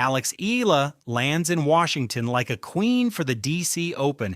Alex Eala lands in Washington like a queen for the DC Open.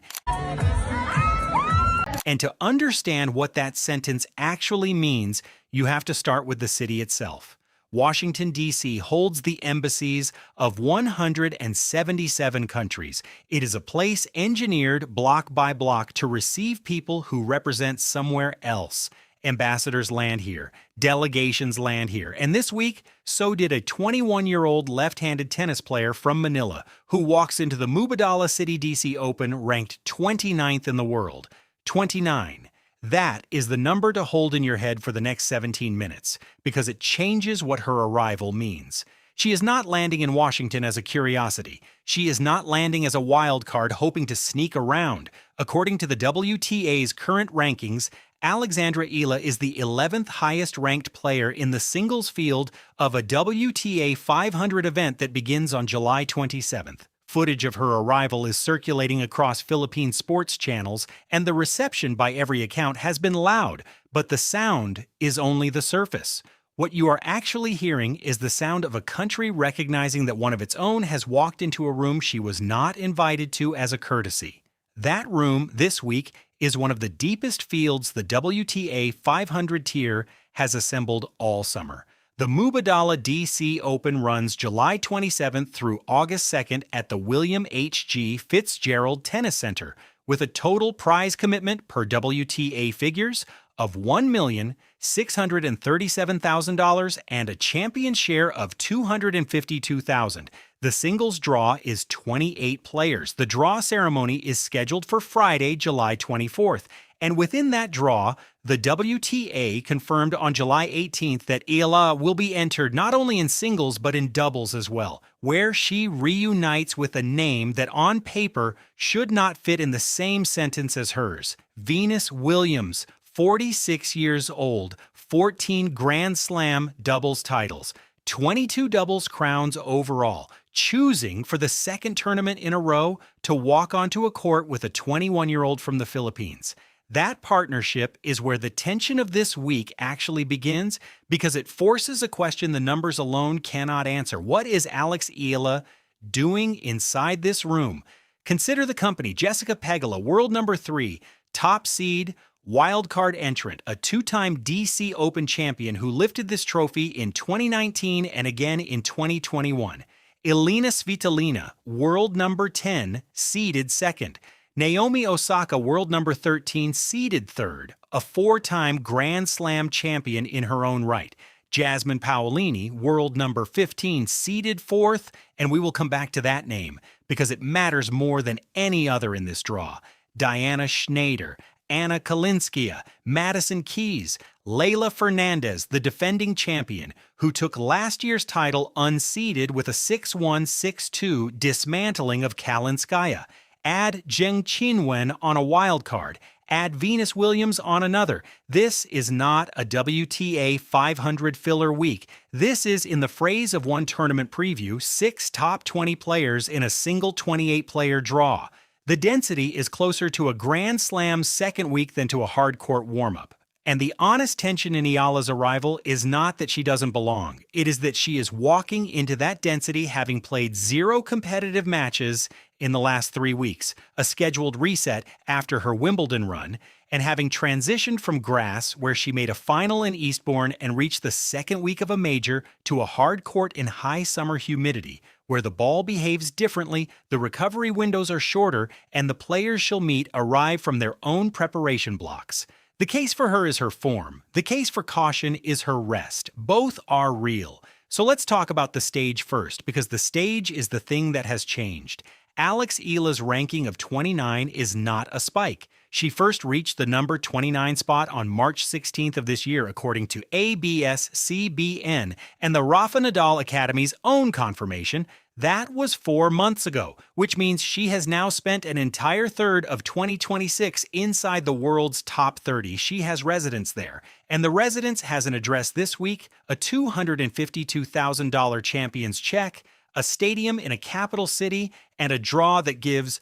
And to understand what that sentence actually means, you have to start with the city itself. Washington, D.C. holds the embassies of 177 countries. It is a place engineered block by block to receive people who represent somewhere else. Ambassadors land here, delegations land here, and this week, so did a 21-year-old left-handed tennis player from Manila who walks into the Mubadala City DC Open ranked 29th in the world. 29. That is the number to hold in your head for the next 17 minutes, because it changes what her arrival means. She is not landing in Washington as a curiosity. She is not landing as a wild card hoping to sneak around. According to the WTA's current rankings, Alexandra Eala is the 11th highest-ranked player in the singles field of a WTA 500 event that begins on July 27th. Footage of her arrival is circulating across Philippine sports channels, and the reception by every account has been loud, but the sound is only the surface. What you are actually hearing is the sound of a country recognizing that one of its own has walked into a room she was not invited to as a courtesy. That room, this week, is one of the deepest fields the WTA 500 tier has assembled all summer. The Mubadala DC Open runs July 27th through August 2nd at the William H.G. Fitzgerald Tennis Center, with a total prize commitment per WTA figures of $1,637,000 and a champion share of $252,000. The singles draw is 28 players. The draw ceremony is scheduled for Friday, July 24th. And within that draw, the WTA confirmed on July 18th that Eala will be entered not only in singles but in doubles as well, where she reunites with a name that on paper should not fit in the same sentence as hers. Venus Williams, 46 years old, 14 Grand Slam doubles titles, 22 doubles crowns overall, choosing for the second tournament in a row to walk onto a court with a 21-year-old from the Philippines. That partnership is where the tension of this week actually begins, because it forces a question the numbers alone cannot answer. What is Alex Eala doing inside this room? Consider the company. Jessica Pegula, world number 3, top seed, wildcard entrant, a two-time DC Open champion who lifted this trophy in 2019 and again in 2021. Elina Svitolina, world number 10, seeded second. Naomi Osaka, world number 13, seeded third, a 4-time Grand Slam champion in her own right. Jasmine Paolini, world number 15, seeded fourth, and we will come back to that name because it matters more than any other in this draw. Diana Schneider, Anna Kalinskaya, Madison Keys, Leylah Fernandez, the defending champion, who took last year's title unseeded with a 6-1, 6-2 dismantling of Kalinskaya. Add Zheng Qinwen on a wild card. Add Venus Williams on another. This is not a WTA 500 filler week. This is, in the phrase of one tournament preview, 6 top 20 players in a single 28-player draw. The density is closer to a Grand Slam second week than to a hard court warm-up. And the honest tension in Eala's arrival is not that she doesn't belong. It is that she is walking into that density having played 0 competitive matches in the last 3 weeks, a scheduled reset after her Wimbledon run, and having transitioned from grass, where she made a final in Eastbourne and reached the second week of a major, to a hard court in high summer humidity, where the ball behaves differently, the recovery windows are shorter, and the players she'll meet arrive from their own preparation blocks. The case for her is her form. The case for caution is her rest. Both are real. So let's talk about the stage first, because the stage is the thing that has changed. Alex Eala's ranking of 29 is not a spike. She first reached the number 29 spot on March 16th of this year, according to ABS-CBN and the Rafa Nadal Academy's own confirmation. That was 4 months ago, which means she has now spent an entire third of 2026 inside the world's top 30. She has residence there, and the residence has an address this week, a $252,000 champion's check, a stadium in a capital city, and a draw that gives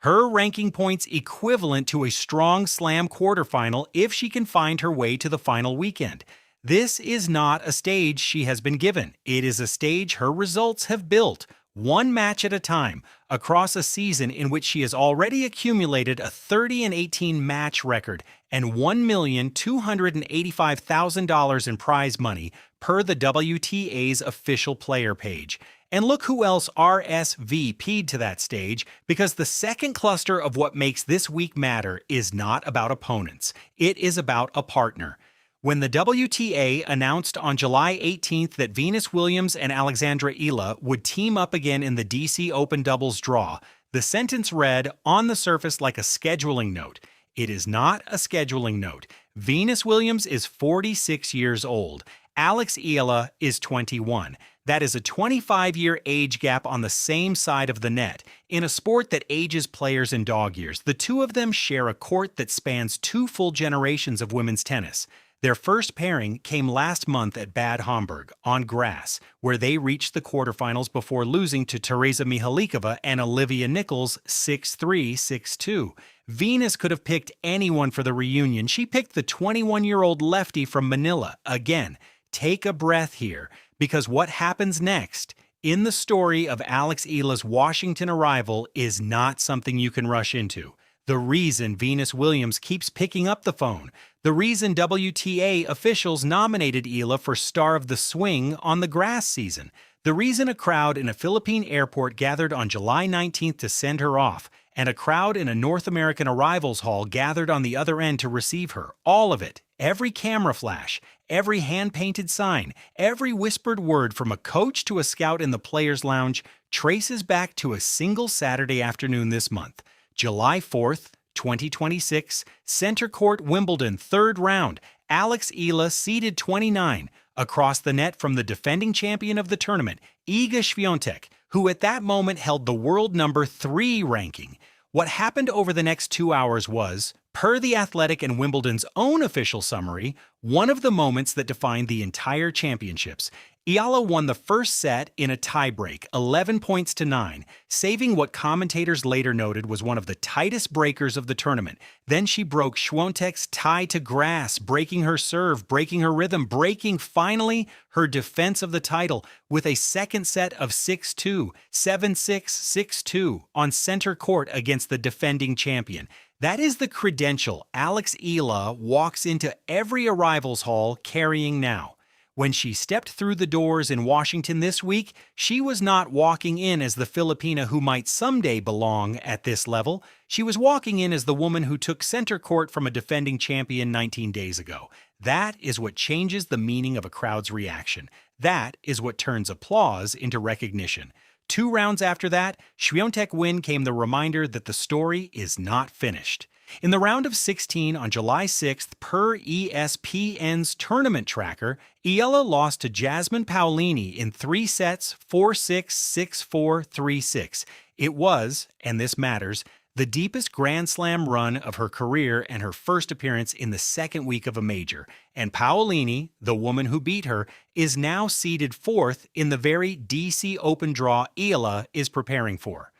her ranking points equivalent to a strong slam quarterfinal if she can find her way to the final weekend. This is not a stage she has been given. It is a stage her results have built. one match at a time, across a season in which she has already accumulated a 30-18 match record and $1,285,000 in prize money per the WTA's official player page. And look who else RSVP'd to that stage, because the second cluster of what makes this week matter is not about opponents. It is about a partner. When the WTA announced on July 18th that Venus Williams and Alexandra Eala would team up again in the DC Open doubles draw, the sentence read on the surface like a scheduling note. It is not a scheduling note. Venus Williams is 46 years old. Alex Eala is 21. That is a 25-year age gap on the same side of the net. In a sport that ages players in dog years, the two of them share a court that spans two full generations of women's tennis. Their first pairing came last month at Bad Homburg, on grass, where they reached the quarterfinals before losing to Teresa Mihalikova and Olivia Nichols 6-3, 6-2. Venus could have picked anyone for the reunion. She picked the 21-year-old lefty from Manila. Again, take a breath here, because what happens next in the story of Alex Eala's Washington arrival is not something you can rush into. The reason Venus Williams keeps picking up the phone, the reason WTA officials nominated Eala for Star of the Swing on the grass season, the reason a crowd in a Philippine airport gathered on July 19th to send her off, and a crowd in a North American arrivals hall gathered on the other end to receive her. All of it, every camera flash, every hand-painted sign, every whispered word from a coach to a scout in the players' lounge traces back to a single Saturday afternoon this month. July 4th, 2026, Center Court, Wimbledon, third round. Alex Eala seeded 29, across the net from the defending champion of the tournament, Iga Świątek, who at that moment held the world number 3 ranking. What happened over the next 2 hours was, per The Athletic and Wimbledon's own official summary, one of the moments that defined the entire championships. Eala won the first set in a tiebreak, 11 points to 9, saving what commentators later noted was one of the tightest breakers of the tournament. Then she broke Świątek's tie to grass, breaking her serve, breaking her rhythm, breaking, finally, her defense of the title with a second set of 6-2, 7-6, 6-2 on center court against the defending champion. That is the credential Alex Eala walks into every arrivals hall carrying now. When she stepped through the doors in Washington this week, she was not walking in as the Filipina who might someday belong at this level. She was walking in as the woman who took center court from a defending champion 19 days ago. That is what changes the meaning of a crowd's reaction. That is what turns applause into recognition. 2 rounds after that, Świątek win came the reminder that the story is not finished. In the round of 16 on July 6th, per ESPN's tournament tracker, Eala lost to Jasmine Paolini in 3 sets, 4-6, 6-4, 3-6. It was, and this matters, the deepest Grand Slam run of her career and her first appearance in the second week of a major. And Paolini, the woman who beat her, is now seeded 4th in the very DC Open draw Eala is preparing for.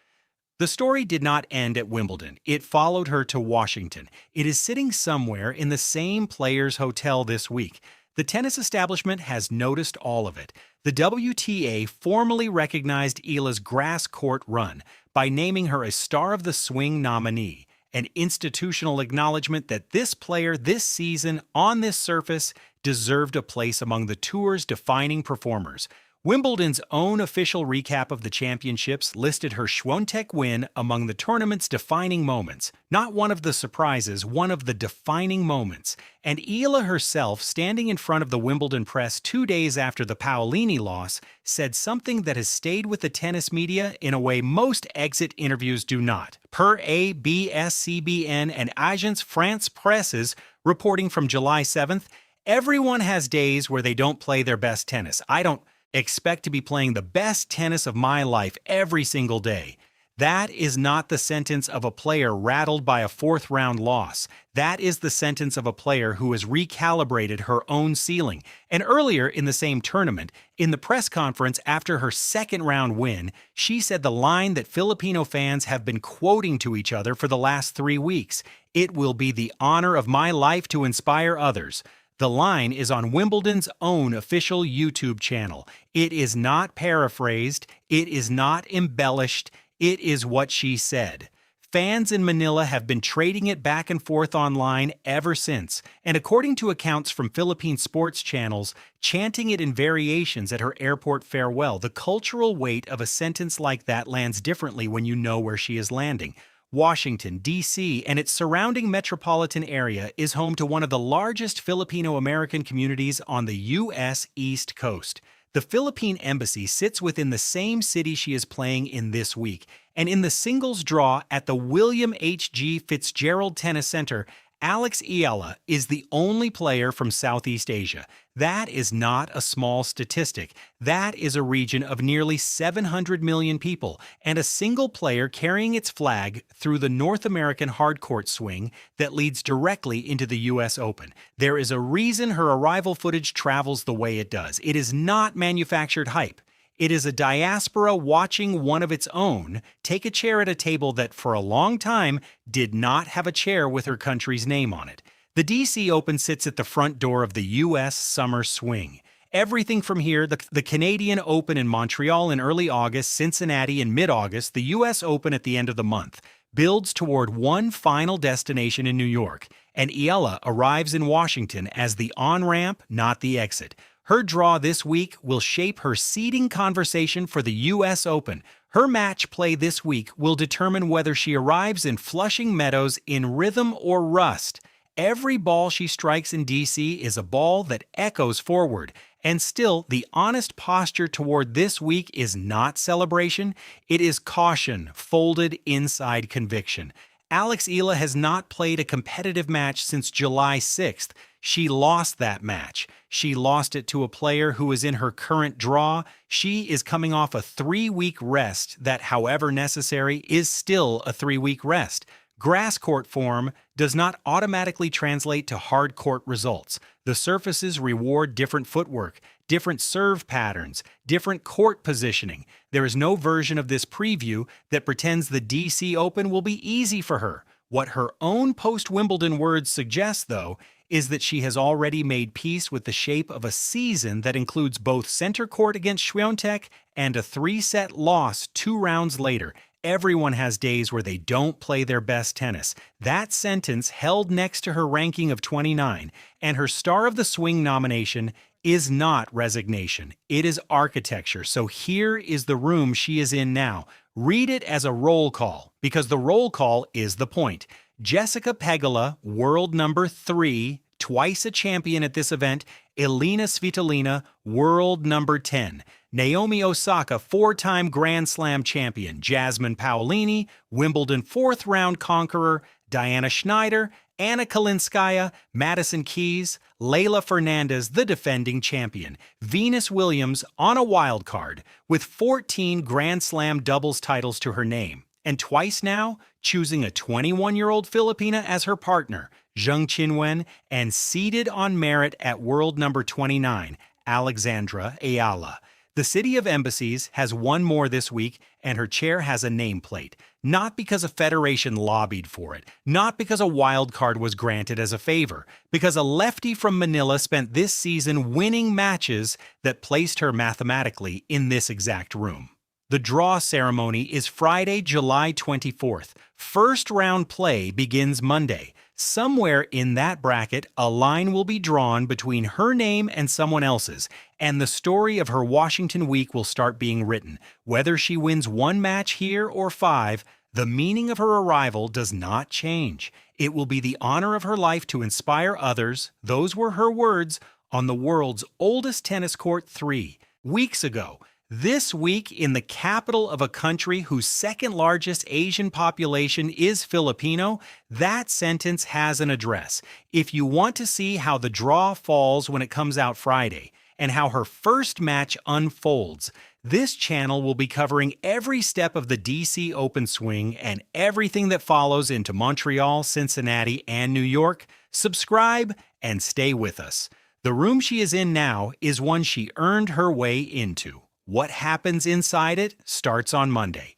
The story did not end at Wimbledon. It followed her to Washington. It is sitting somewhere in the same Players Hotel this week. The tennis establishment has noticed all of it. The WTA formally recognized Eala's grass court run by naming her a Star of the Swing nominee, an institutional acknowledgement that this player this season on this surface deserved a place among the tour's defining performers. Wimbledon's own official recap of the championships listed her Świątek win among the tournament's defining moments. Not one of the surprises, one of the defining moments. And Eala herself, standing in front of the Wimbledon press 2 days after the Paolini loss, said something that has stayed with the tennis media in a way most exit interviews do not. Per ABS-CBN and Agence France Presse's reporting from July 7th, everyone has days where they don't play their best tennis. I don't expect to be playing the best tennis of my life every single day. That is not the sentence of a player rattled by a 4th-round loss. That is the sentence of a player who has recalibrated her own ceiling. And earlier in the same tournament, in the press conference after her 2nd-round win, she said the line that Filipino fans have been quoting to each other for the last 3 weeks. It will be the honor of my life to inspire others. The line is on Wimbledon's own official YouTube channel. It is not paraphrased, it is not embellished, it is what she said. Fans in Manila have been trading it back and forth online ever since, and according to accounts from Philippine sports channels, chanting it in variations at her airport farewell. The cultural weight of a sentence like that lands differently when you know where she is landing. Washington, D.C., and its surrounding metropolitan area is home to one of the largest Filipino-American communities on the U.S. East Coast. The Philippine Embassy sits within the same city she is playing in this week, and in the singles draw at the William H.G. Fitzgerald Tennis Center, Alex Eala is the only player from Southeast Asia. That is not a small statistic. That is a region of nearly 700 million people, and a single player carrying its flag through the North American hardcourt swing that leads directly into the U.S. Open. There is a reason her arrival footage travels the way it does. It is not manufactured hype. It is a diaspora watching one of its own take a chair at a table that for a long time did not have a chair with her country's name on it. The DC Open sits at the front door of the U.S. summer swing. Everything from here, the Canadian Open in Montreal in early August, Cincinnati in mid-August, the U.S. Open at the end of the month, builds toward one final destination in New York, and Eala arrives in Washington as the on-ramp, not the exit. Her draw this week will shape her seeding conversation for the U.S. Open. Her match play this week will determine whether she arrives in Flushing Meadows in rhythm or rust. Every ball she strikes in D.C. is a ball that echoes forward. And still, the honest posture toward this week is not celebration. It is caution folded inside conviction. Alex Eala has not played a competitive match since July 6th. She lost that match. She lost it to a player who is in her current draw. She is coming off a 3-week rest that, however necessary, is still a 3-week rest. Grass court form does not automatically translate to hard court results. The surfaces reward different footwork, different serve patterns, different court positioning. There is no version of this preview that pretends the DC Open will be easy for her. What her own post-Wimbledon words suggest, though, is that she has already made peace with the shape of a season that includes both center court against Swiatek and a 3-set loss 2 rounds later. Everyone has days where they don't play their best tennis. That sentence held next to her ranking of 29, and her Star of the Swing nomination is not resignation. It is architecture. So here is the room she is in now. Read it as a roll call, because the roll call is the point. Jessica Pegula, world number 3, twice a champion at this event. Elina Svitolina, world number 10. Naomi Osaka, 4-time Grand Slam champion. Jasmine Paolini, Wimbledon 4th-round conqueror. Diana Schneider, Anna Kalinskaya, Madison Keys, Leylah Fernandez, the defending champion. Venus Williams on a wild card with 14 Grand Slam doubles titles to her name. And twice now, choosing a 21-year-old Filipina as her partner, Zheng Qinwen, and seeded on merit at world number 29, Alexandra Eala. The City of Embassies has one more this week, and her chair has a nameplate. Not because a federation lobbied for it, not because a wild card was granted as a favor, because a lefty from Manila spent this season winning matches that placed her mathematically in this exact room. The draw ceremony is Friday, July 24th. First round play begins Monday. Somewhere in that bracket, a line will be drawn between her name and someone else's, and the story of her Washington week will start being written. Whether she wins 1 match here or 5, the meaning of her arrival does not change. It will be the honor of her life to inspire others, those were her words, on the world's oldest tennis court 3 weeks ago. This week, in the capital of a country whose second largest Asian population is Filipino, that sentence has an address. If you want to see how the draw falls when it comes out Friday, and how her first match unfolds, this channel will be covering every step of the DC Open swing and everything that follows into Montreal, Cincinnati, and New York. Subscribe and stay with us. The room she is in now is one she earned her way into. What happens inside it starts on Monday.